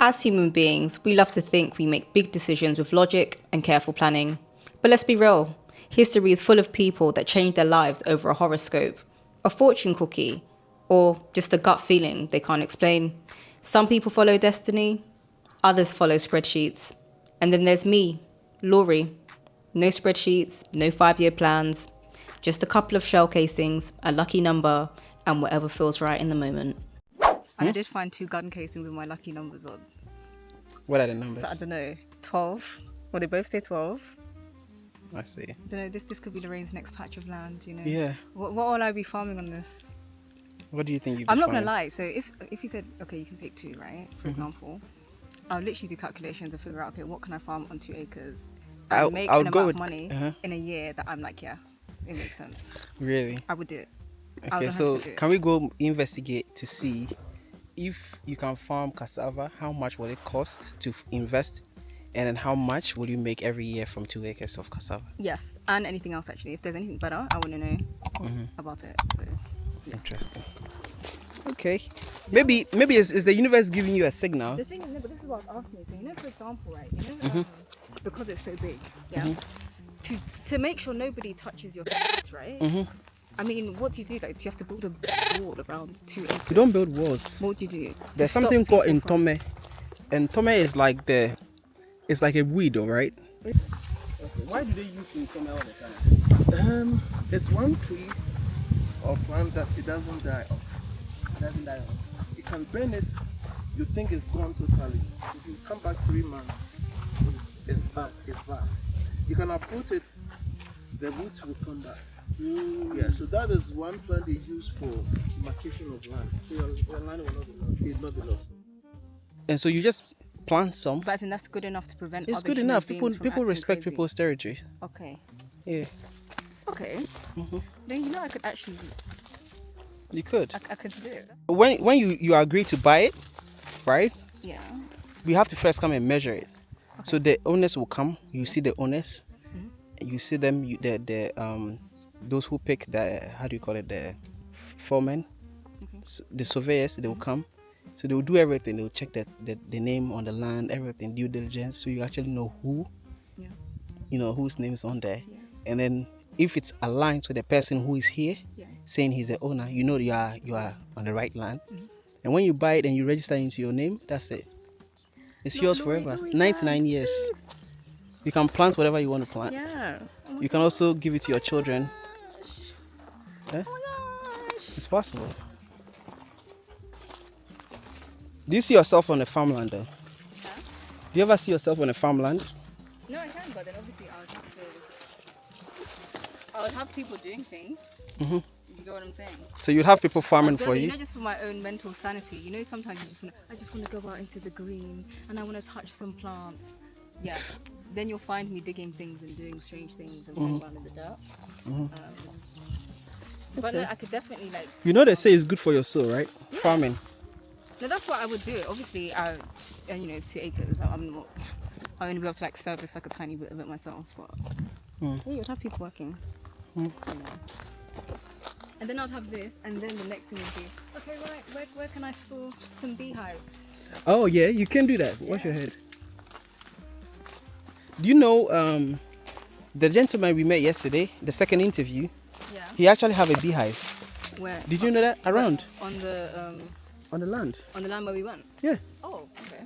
As human beings, we love to think we make big decisions with logic and careful planning. But let's be real, history is full of people that changed their lives over a horoscope, a fortune cookie, or just a gut feeling they can't explain. Some people follow destiny, others follow spreadsheets. And then there's me, Laurie. No spreadsheets, no 5-year plans, just a couple of shell casings, a lucky number, and whatever feels right in the moment. I did find 2 gun casings with my lucky numbers on. What are the numbers? So, I don't know, 12. Well, they both say 12. I see. I don't know, this could be Lorraine's next patch of land, you know? Yeah. What will I be farming on this? What do you think you'd be I'm not going farming? to lie. So if you said, okay, you can pick 2, right? For example, I'll literally do calculations and figure out, okay, what can I farm on 2 acres? And make an amount of money in a year that I'm like, yeah, it makes sense. Really? I would do it. Okay, so can we go investigate to see if you can farm cassava, how much will it cost to invest, and then how much will you make every year from 2 acres of cassava? Yes, and anything else actually. If there's anything better, I want to know about it. So, yeah. Interesting. Okay. Maybe is the universe giving you a signal? The thing is, no, but this is what I was asking you. So, you know, for example, right, you know, because it's so big, yeah, to make sure nobody touches your kids, right? I mean, what do you do? Like, do you have to build a wall around 2 acres? You don't build walls. What do you do? There's something called intome. Intome is like it's like a weed, all right? Okay. Why do they use intome all the time? It's one tree or plant that it doesn't die off. It doesn't die off. You can burn it, you think it's gone totally. If you come back 3 months, it's back. You can uproot it, the roots will come back. Yeah, so that is one plant they use for demarcation of land. So your land will not be lost. It will not be lost. And so you just plant some. But I think that's good enough to prevent. It's other good human enough. beings from People acting respect crazy. people's territory. Okay. Yeah. Okay. Then you know I could actually. You could. I could do it. When you agree to buy it, right? Yeah. We have to first come and measure it. Okay. So the owners will come. You see the owners. You see them. Those who pick the, how do you call it, the foremen, so the surveyors, they will come. So they will do everything. They will check the name on the land, everything, due diligence. So you actually know who, you know, whose name is on there. Yeah. And then if it's aligned to the person who is here, saying he's the owner, you know you are on the right land. And when you buy it and you register into your name, that's it. It's yours forever. 99 years. You can plant whatever you want to plant. Yeah. You can also give it to your children. Eh? Oh my gosh. It's possible. Do you see yourself on a farmland though? Huh? Do you ever see yourself on a farmland? No, I can, but then obviously I would have people doing things. You get what I'm saying? So you'd have people farming for you? Not just for my own mental sanity. You know, sometimes I just want to go out into the green and I want to touch some plants. Yeah. Then you'll find me digging things and doing strange things and playing around in the dirt. But no, I could definitely like. You know they say it's good for your soul, right? Yeah. Farming. No, that's what I would do. Obviously, you know, it's 2 acres. I'm not. I only be able to like service like a tiny bit of it myself. But yeah, you'd have people working. You know. And then I'd have this, and then the next thing would be, okay, right, where can I store some beehives? Oh yeah, you can do that. Wash your head. Do you know the gentleman we met yesterday, the second interview? Yeah. He actually have a beehive. Where? Did you know that? Around. On the On the land. On the land where we went. Yeah. Oh, okay.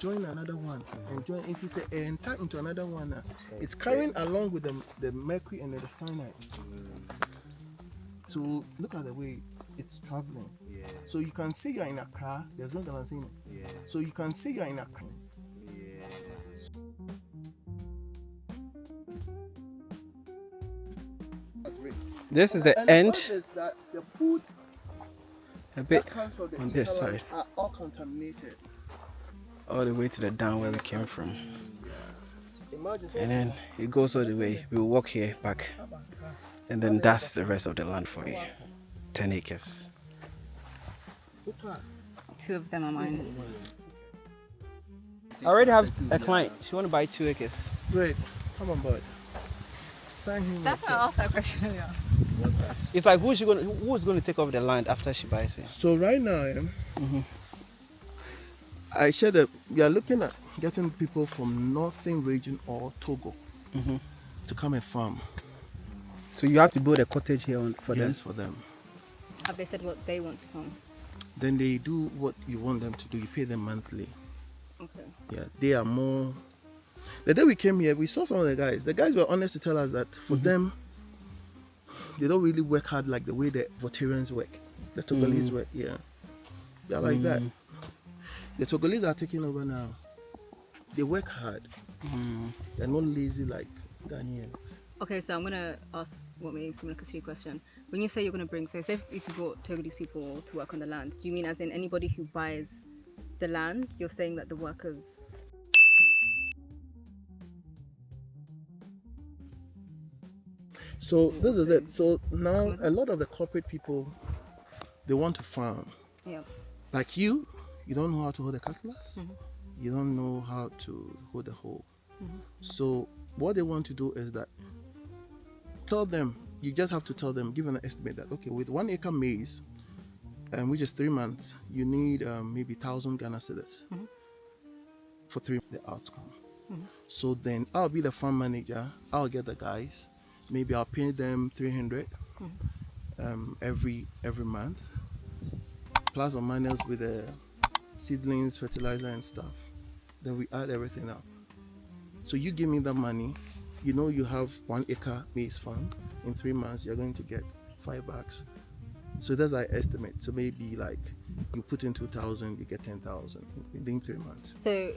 Join another one and join into another one. It's carrying along with the mercury and the cyanide. So look at the way it's traveling. Yeah. So you can see you're in Accra. There's no Damascene. Yeah. So you can see you're in Accra. Yeah. This is the and end. The is that the food A bit that comes from the on this hinterland side. are all contaminated. All the way to the down where we came from. Imagine. And then it goes all the way. We'll walk here back. And then that's the rest of the land for you. 10 acres. 2 of them are mine. I already have a client. She want to buy 2 acres. Great. Come on, bud. Sign him. That's why I asked that question earlier. It's like who's going to take over the land after she buys it? So right now, I said that we are looking at getting people from Northern region or Togo to come and farm. So you have to build a cottage here for them. Yes, for them. Have they said what they want to come? Then they do what you want them to do. You pay them monthly. Okay. Yeah, they are more. The day we came here, we saw some of the guys. The guys were honest to tell us that for them, they don't really work hard like the way the Voterians work. The Togolese work, yeah. They're like that. The Togolese are taking over now. They work hard. They're not lazy like Ghanaians. Okay, so I'm going to ask what may seem like a silly question. When you say you're going to bring, so say if you brought Togolese people to work on the land, do you mean as in anybody who buys the land? You're saying that the workers... So this is it. So now a lot of the corporate people, they want to farm. Yeah. Like you don't know how to hold a cutlass. You don't know how to hold a hoe. So what they want to do is that tell them, you just have to tell them, give an estimate that, okay, with 1 acre maize, which is 3 months, you need maybe 1,000 Ghana cedis for 3 the outcome. So then I'll be the farm manager. I'll get the guys. Maybe I'll pay them 300 every month, plus or minus with the seedlings, fertilizer and stuff. Then we add everything up. So you give me the money. You know you have 1 acre maize farm. In 3 months you're going to get $5. So that's our estimate. So maybe like you put in 2,000, you get 10,000 within 3 months. So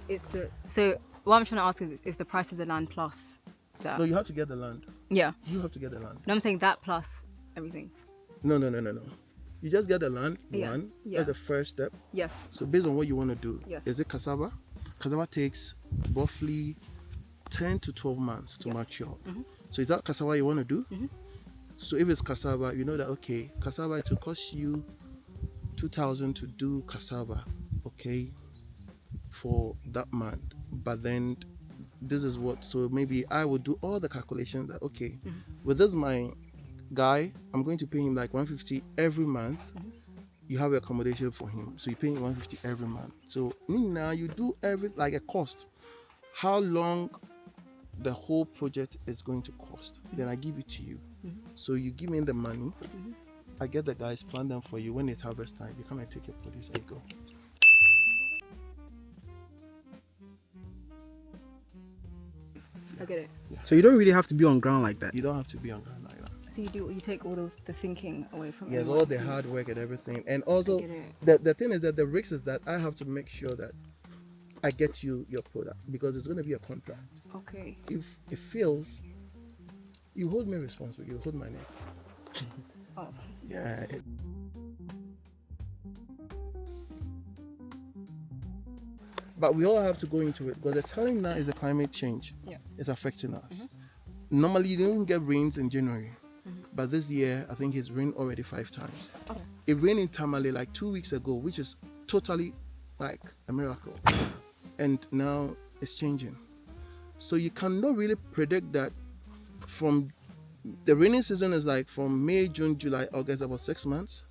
what I'm trying to ask is the price of the land plus that? No, you have to get the land. Yeah. You have to get the land. No, I'm saying that plus everything. No. You just get the land, one. Yeah. That's the first step. Yes. So based on what you want to do, Yes. is it cassava? Cassava takes roughly 10 to 12 months to mature. So is that cassava you want to do? So if it's cassava, you know that, okay, cassava, it will cost you 2,000 to do cassava, okay, for that month. But then this is what, so maybe I would do all the calculations that, okay, with this my guy, I'm going to pay him like 150 every month. You have accommodation for him, so you pay him 150 every month. So now you do everything like a cost. How long the whole project is going to cost, then I give it to you. So you give me the money, I get the guys, plant them for you. When it's harvest time, you come and take your produce and go. I get it. So you don't really have to be on ground like that. You don't have to be on ground like that. So you take all of the thinking away from Yes, everyone. all the hard work and everything. And also, I get the thing is that the risk is that I have to make sure that I get you your product, because it's going to be a contract. Okay. If it fails, you hold me responsible. You hold my neck. Oh. Yeah. But we all have to go into it, because the challenge now is the climate change. Yeah. It's affecting us. Normally, you don't get rains in January. But this year, I think it's rained already 5 times. Okay. It rained in Tamale like 2 weeks ago, which is totally like a miracle. And now it's changing. So you cannot really predict that from the rainy season is like from May, June, July, August, about 6 months.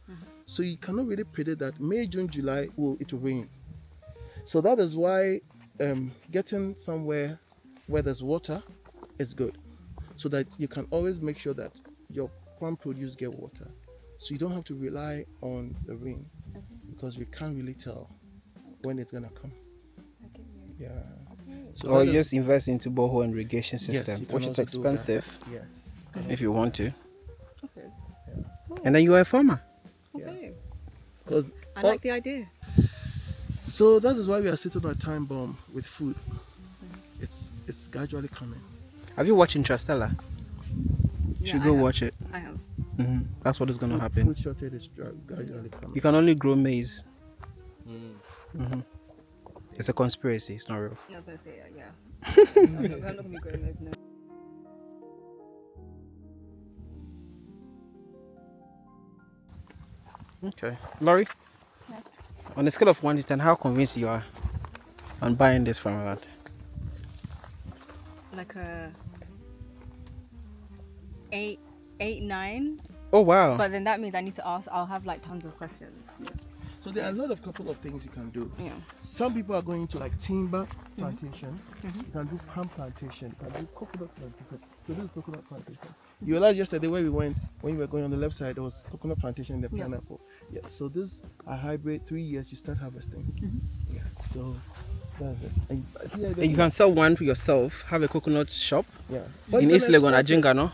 So you cannot really predict that May, June, July it will rain. So that is why getting somewhere where there's water is good, so that you can always make sure that your farm produce get water. So you don't have to rely on the rain, because we can't really tell when it's gonna come. Yeah. So Or that you is- just invest into borehole and irrigation yes, system, you can which is also do that. expensive Yes. if you want to. Okay. And then you're a farmer. Okay. Because I like the idea. so that is why we are sitting on a time bomb with food. It's gradually coming. Have you watched Interstellar? You should go watch it. I have. That's what is going to happen. Food shortage is gradually coming. You can only grow maize. It's a conspiracy. It's not real. I was gonna say yeah. I'm not gonna be growing those. No. Okay. Laurie? On a scale of 1 to 10, how convinced you are on buying this farmland? Like a 8, 9. Oh wow. But then that means I need to ask. I'll have like tons of questions. Yes. So there are a lot of couple of things you can do. Yeah. Some people are going to like timber plantation. You can do palm plantation. You can do coconut plantation. So this is coconut plantation. You realized yesterday where we went, when you were going on the left side, there was coconut plantation and the pineapple. Yeah. So this are hybrid. 3 years you start harvesting. Yeah. So that's it. And you can sell one for yourself. Have a coconut shop. Yeah. In East Legon, Ajinga, no,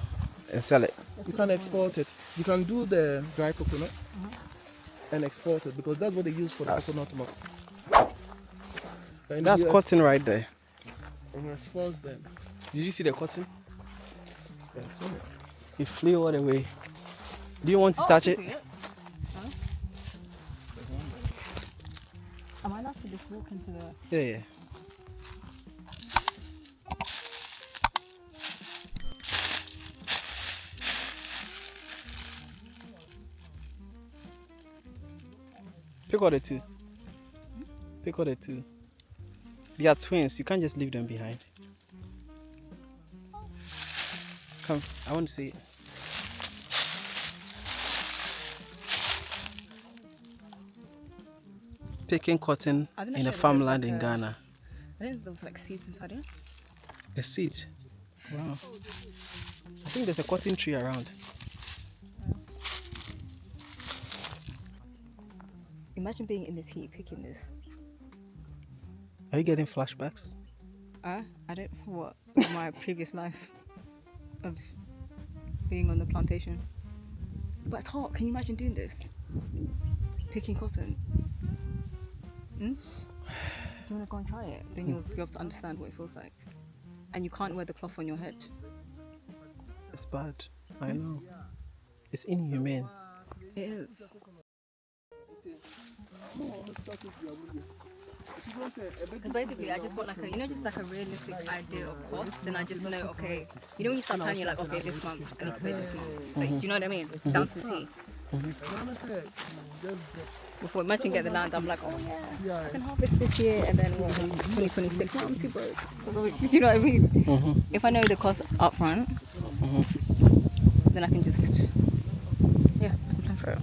and sell it. You can export it. You can do the dry coconut and export it because that's what they use for the coconut milk. And That's cotton right there. And you export them. Did you see the cotton? Yeah, so It flew all the way. Do you want to touch it? Huh? Am I allowed to just walk into the... Yeah. Pick all the two. Pick all the two. They are twins. You can't just leave them behind. Come, I want to see it. Picking cotton in a farmland in Ghana. I didn't think there was like seeds inside it. A seed. Wow. I think there's a cotton tree around. Imagine being in this heat picking this. Are you getting flashbacks? I don't... What? My previous life of being on the plantation. But it's hot. Can you imagine doing this? Picking cotton. Do you want to go and try it? Then you'll be able to understand what it feels like. And you can't wear the cloth on your head. It's bad. I know. It's inhumane. It is. Because basically I just want like a, just like a realistic idea of cost. Then I just know, okay, when you start planning, you're like, okay, this month I need to pay this month. Like, you know what I mean? Down to the T. Before imagine get the land, I'm like, oh yeah, I can harvest this year, and then what, in 2026, I'm too broke. You know what I mean? If I know the cost up front, then I can just, I can plan for it.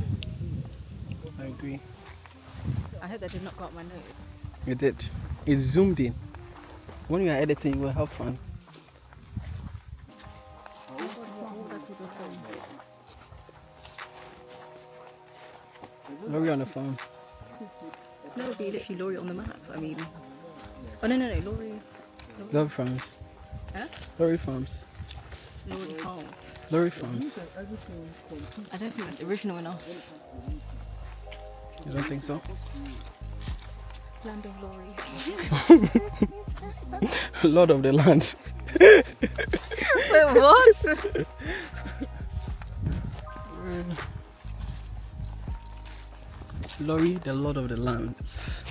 I agree. I hope that did not go up my nose. You did. It zoomed in. When you are editing, you will have fun. Lorry on the farm. No, it'd be literally lorry on the map. I mean, oh no, lorry. Lorry farms. Huh? Lorry farms. Lorry farms. Lorry farms. I don't think that's original enough. You don't think so? Land of lorry. Lord of the land. Wait, what? Lorry, the Lord of the Lands.